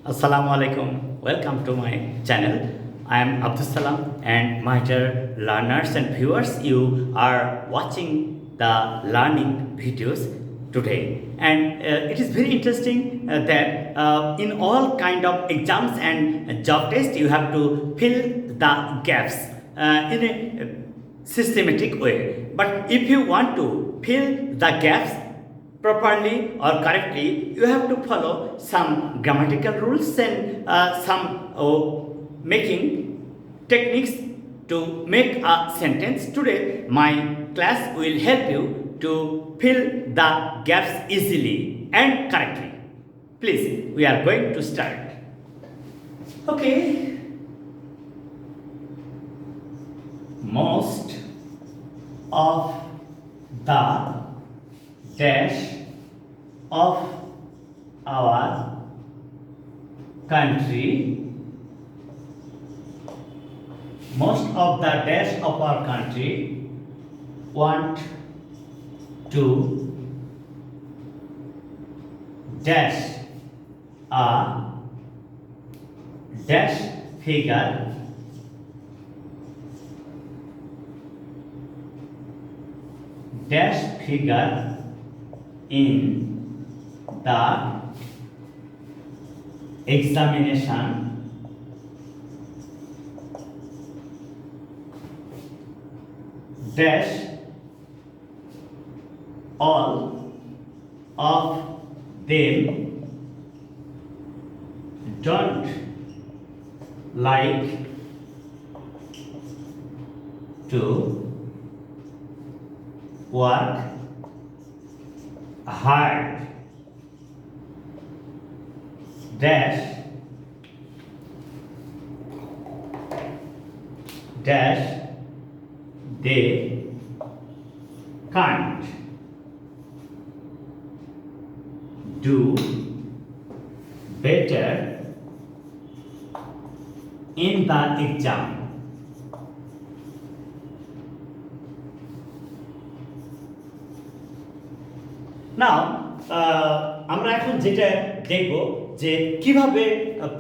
Assalamu alaikum. Welcome to my channel. I am Abdus Salam, and my dear learners and viewers, you are watching the learning videos today, and it is very interesting that in all kind of exams and job tests you have to fill the gaps in a systematic way. But if you want to fill the gaps properly or correctly, you have to follow some grammatical rules and some making techniques to make a sentence. Today, my class will help you to fill the gaps easily and correctly. Please, we are going to start. Okay. Most of the dash of our country, most of the dash of our country want to dash a dash figure in the examination dash all of them don't like to work hard dash they can't do better in the exam. Now, আমরা এখন যেটা দেখব যে কিভাবে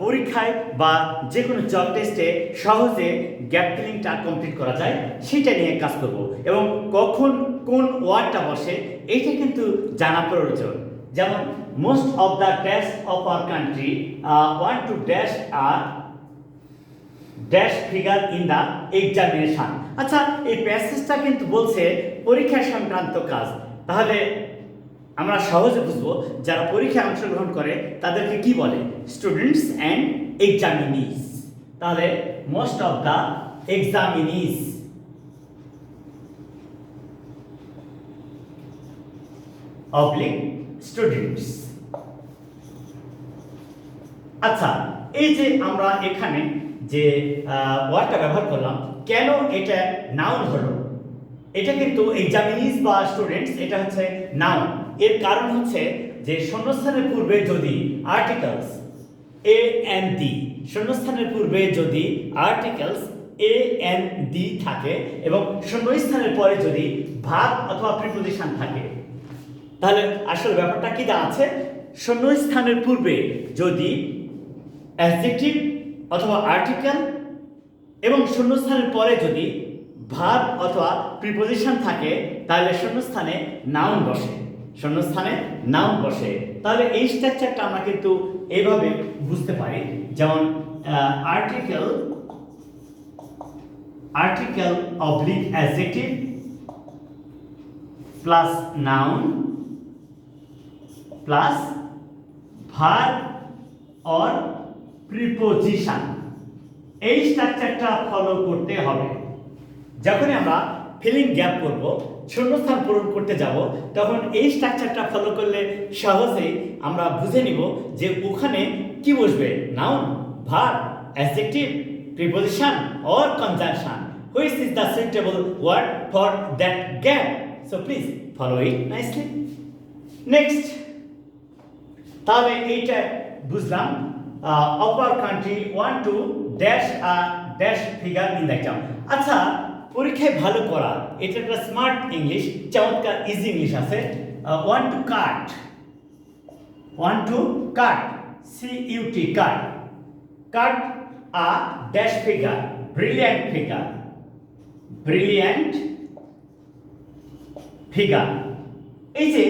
পরীক্ষায় বা যে কোনো জব টেস্টে সহজে গ্যাপ ফিলিংটা কমপ্লিট করা যায় সেটা নিয়ে কাজ করব এবং কখন কোন ওয়ার্ডটা বসে এইটা কিন্তু জানা প্রয়োজন। যেমন most of the dash of our country want to dash আর dash figure in the examination. আচ্ছা, এই প্যাসেজটা কিন্তু বলছে পরীক্ষা সংক্রান্ত কাজ, তাহলে আমরা সহজে বুঝবো যারা পরীক্ষায় অংশগ্রহণ করে তাদেরকে কি বলে, স্টুডেন্টস অ্যান্ড এক্সামিনিজ। তাহলে most of the examinees oblique students. আচ্ছা, এই যে আমরা এখানে যে ওয়ার্ডটা ব্যবহার করলাম, কেন এটা নাউন হলো? এটা কিন্তু এক্সামিনিজ বা স্টুডেন্টস এটা হচ্ছে নাউন। এর কারণ হচ্ছে যে শূন্যস্থানের পূর্বে যদি আর্টিকেলস এ এন ডি, শূন্যস্থানের পূর্বে যদি আর্টিকেলস এ এন ডি থাকে এবং শূন্যস্থানের পরে যদি ভার্ব অথবা প্রিপোজিশন থাকে, তাহলে আসলে ব্যাপারটা কি দাঁড়াচ্ছে, শূন্যস্থানের পূর্বে যদি অ্যাডজেক্টিভ অথবা আর্টিকেল এবং শূন্যস্থানের পরে যদি ভার্ব অথবা প্রিপোজিশন থাকে তাহলে শূন্যস্থানে নাউন বসে, শূন্যস্থানে নাউন বসে। তাহলে এই স্ট্রাকচারটা আমরা কিন্তু এইভাবে বুঝতে পারি, যেমন article oblique adjective plus noun plus verb or preposition. এই স্ট্রাকচারটা ফলো করতে হবে। যখনই আমরা ফিলিং গ্যাপ করব, শূন্যস্থান পূরণ করতে যাব, তখন এই স্ট্রাকচারটা ফলো করলে সহজেই আমরা বুঝে নিব যে ওখানে কি বসবে, noun, verb, adjective, preposition or conjunction, which is the suitable word for that gap. So please follow it nicely. Next, তাহলে এইটা বুঝলাম, of our country want to dash a dash figure in the exam. আচ্ছা, পরীক্ষায় ভালো করা এটা একটা smart English, চমৎকার ইজি ইংলিশ আছে। Want to cut CUT, cut. Cut a dash figure, brilliant figure. Brilliant figure. এই যে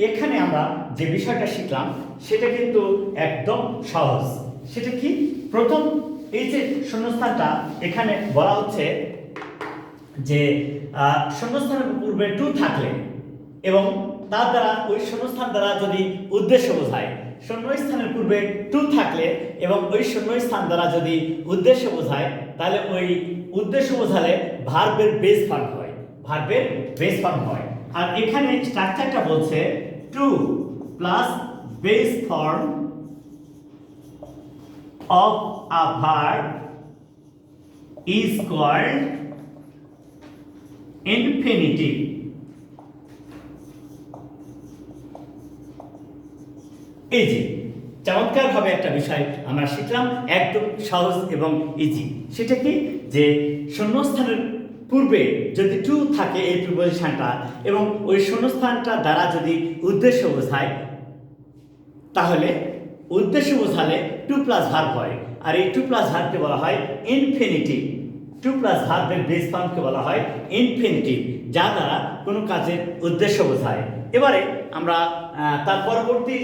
এখানে আমরা যে বিষয়টা শিখলাম সেটা কিন্তু একদম সহজ। সেটা কি? প্রথম এই যে শূন্যস্থানটা এখানে বলা হচ্ছে যে শূন্যস্থানের পূর্বে টু থাকলে এবং তার দ্বারা ওই শূন্যস্থান দ্বারা যদি উদ্দেশ্য বোঝায়, শূন্যস্থানের পূর্বে টু থাকলে এবং ওই শূন্যস্থান দ্বারা যদি উদ্দেশ্য বোঝায় তাহলে ওই উদ্দেশ্য বোঝালে ভার্বের বেস ফর্ম হয়, ভার্বের বেস ফর্ম হয়। আর এখানে স্ট্রাকচারটা বলছে to plus base form of a verb is called infinitive. এই যে চমৎকার ভাবে একটা বিষয় আমরা শিখলাম, একদম সহজ এবং ইজি। সেটা কি? যে শূন্যস্থানের পূর্বে যদি টু থাকে এই প্রিপোজিশনটা এবং ওই শূন্যস্থানটা দ্বারা যদি উদ্দেশ্য বোঝায় তাহলে উদ্দেশ্য বোঝালে টু প্লাস ভার্ব হয়। আর এই টু প্লাস ভার্বকে বলা হয় ইনফিনিটিভ। টু প্লাস ভার্বের বেস ফর্মকে বলা হয় ইনফিনিটিভ, যা দ্বারা কোনো কাজের উদ্দেশ্য বোঝায়। এবারে আমরা তার পরবর্তী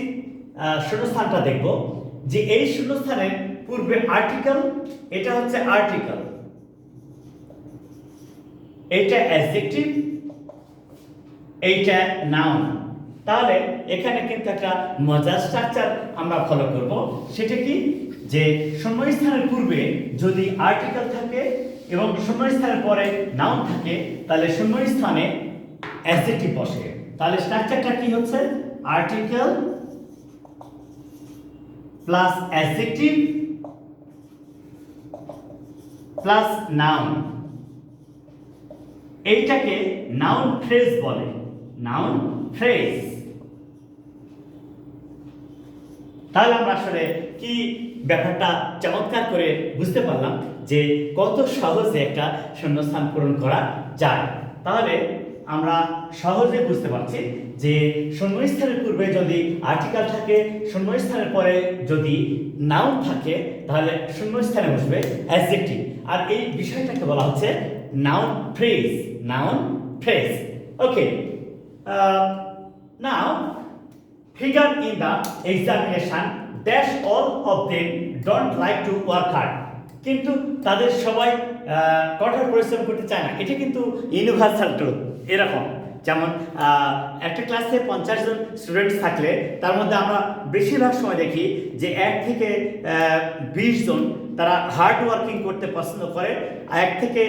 শূন্যস্থানটা দেখব যে এই শূন্যস্থানের পূর্বে আর্টিকেল, এটা হচ্ছে আর্টিকেল, এইটা অ্যাডজেক্টিভ, এইটা নাউন। তাহলে এখানে কিন্তু একটা মজার স্ট্রাকচার আমরা ফলো করব। সেটা কি? যে শূন্যস্থানের পূর্বে যদি আর্টিকেল থাকে এবং শূন্যস্থানের পরে নাউন থাকে তাহলে শূন্যস্থানে অ্যাডজেক্টিভ বসে। তাহলে স্ট্রাকচারটা কি হচ্ছে? Article plus adjective plus noun. এইটাকে নাউন ফ্রেজ বলে, নাউন ফ্রেজ। তাহলে আমরা আসলে কি ব্যাপারটা চমৎকার করে বুঝতে পারলাম যে কত সহজে একটা শূন্যস্থান পূরণ করা যায়। তাহলে আমরা সহজে বুঝতে পারছি যে শূন্যস্থানের পূর্বে যদি আর্টিকেল থাকে, শূন্যস্থানের পরে যদি নাউন থাকে তাহলে শূন্যস্থানে বসবে অ্যাডজেক্টিভ। আর এই বিষয়টাকে বলা হচ্ছে noun phrase, noun phrase. Okay, now figure in the examination dash all of them don't like to work hard. কিন্তু তাদের সবাই কঠোর পরিশ্রম করতে চায় না। এটা কিন্তু ইউনিভার্সাল ট্রুথ। এরকম যেমন একটা ক্লাসে 50 জন স্টুডেন্টস থাকলে তার মধ্যে আমরা বেশিরভাগ সময় দেখি যে 1 থেকে 20 জন তারা হার্ড ওয়ার্কিং করতে পছন্দ করে, আর 1 থেকে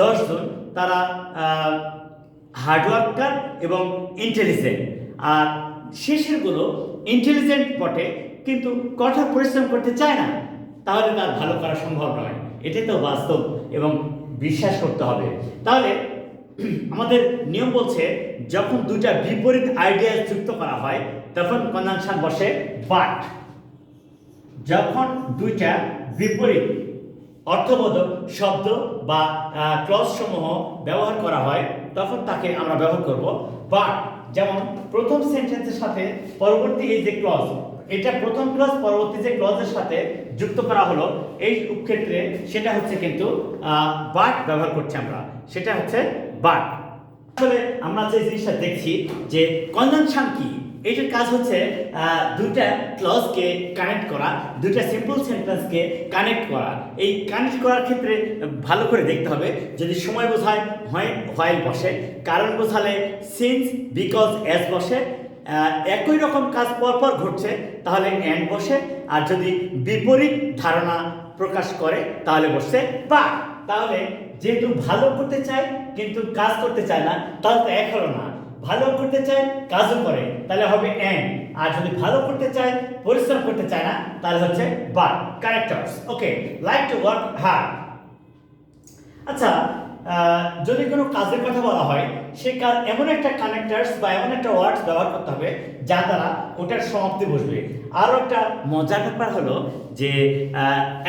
10 জন তারা হার্ড ওয়ার্কার এবং ইন্টেলিজেন্ট। আর শেষেরগুলো ইন্টেলিজেন্ট বটে কিন্তু কঠোর পরিশ্রম করতে চায় না, তাহলে তার ভালো করা সম্ভব নয়। এটাই তো বাস্তব এবং বিশ্বাস করতে হবে। তাহলে আমাদের নিয়ম বলছে যখন দুইটা বিপরীত আইডিয়া যুক্ত করা হয় তখন কনজাংশন বসে বাট। যখন দুইটা বিপরীত অর্থবোধক শব্দ বা ক্লজ সমূহ ব্যবহার করা হয় তখন তাকে আমরা ব্যবহার করব বাট। যেমন প্রথম সেন্টেন্সের সাথে পরবর্তী এই যে ক্লজ, এটা প্রথম ক্লজ পরবর্তী যে ক্লজের সাথে যুক্ত করা হলো এই ক্ষেত্রে সেটা হচ্ছে কিন্তু বাট ব্যবহার করছি আমরা, সেটা হচ্ছে বাট। আসলে আমরা যে জিনিসটা দেখছি যে কনজাংশন কি, এটার কাজ হচ্ছে দুইটা ক্লজকে কানেক্ট করা, দুইটা সিম্পল সেন্টেন্সকে কানেক্ট করা। এই কানেক্ট করার ক্ষেত্রে ভালো করে দেখতে হবে যদি সময় বোঝায় হোয়াইল বসে, কারণ বোঝালে সিন্স বিকজ অ্যাজ বসে, একই রকম কাজ পরপর ঘটছে তাহলে অ্যান্ড বসে, আর যদি বিপরীত ধারণা প্রকাশ করে তাহলে বসছে বা। তাহলে যেহেতু ভালো করতে চায় কিন্তু কাজ করতে চায় না তাহলে তো এক হলো না। ভালো করতে চায় কাজও করে তাহলে হবে অ্যান্ড, আর যদি ভালো করতে চায় পরিশ্রম করতে চায় না তাহলে হচ্ছে but. Characters okay, like to work hard. আচ্ছা, যদি কোনো কাজের কথা বলা হয় সেই কাজ এমন একটা কানেক্টার্স বা এমন একটা ওয়ার্ডস ব্যবহার করতে হবে যা দ্বারা ওটার সমাপ্তি বসবে। আরও একটা মজার ব্যাপার হলো যে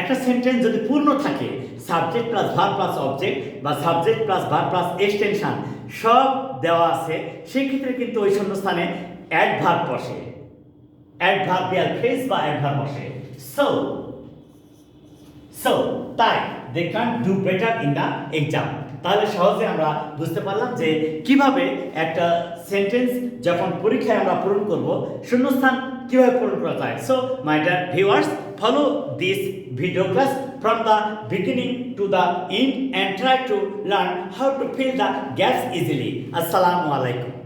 একটা সেন্টেন্স যদি পূর্ণ থাকে, subject plus verb plus object বা subject plus verb plus extension সব দেওয়া আছে, সেই ক্ষেত্রে কিন্তু ওই শূন্যস্থানে অ্যাডভার্ব বসে। অ্যাডভার্বিয়াল ফ্রেজ বা অ্যাডভার্ব বসে। সো তাই they can do better in the exam. তাহলে সহজে আমরা বুঝতে পারলাম যে কিভাবে একটা সেন্টেন্স যখন পরীক্ষায় আমরা পূরণ করব, শূন্যস্থান কিভাবে পূরণ করা যায়। So my dear viewers, follow this video class from the beginning to the end and try to learn how to fill the gaps easily. Assalamu alaikum.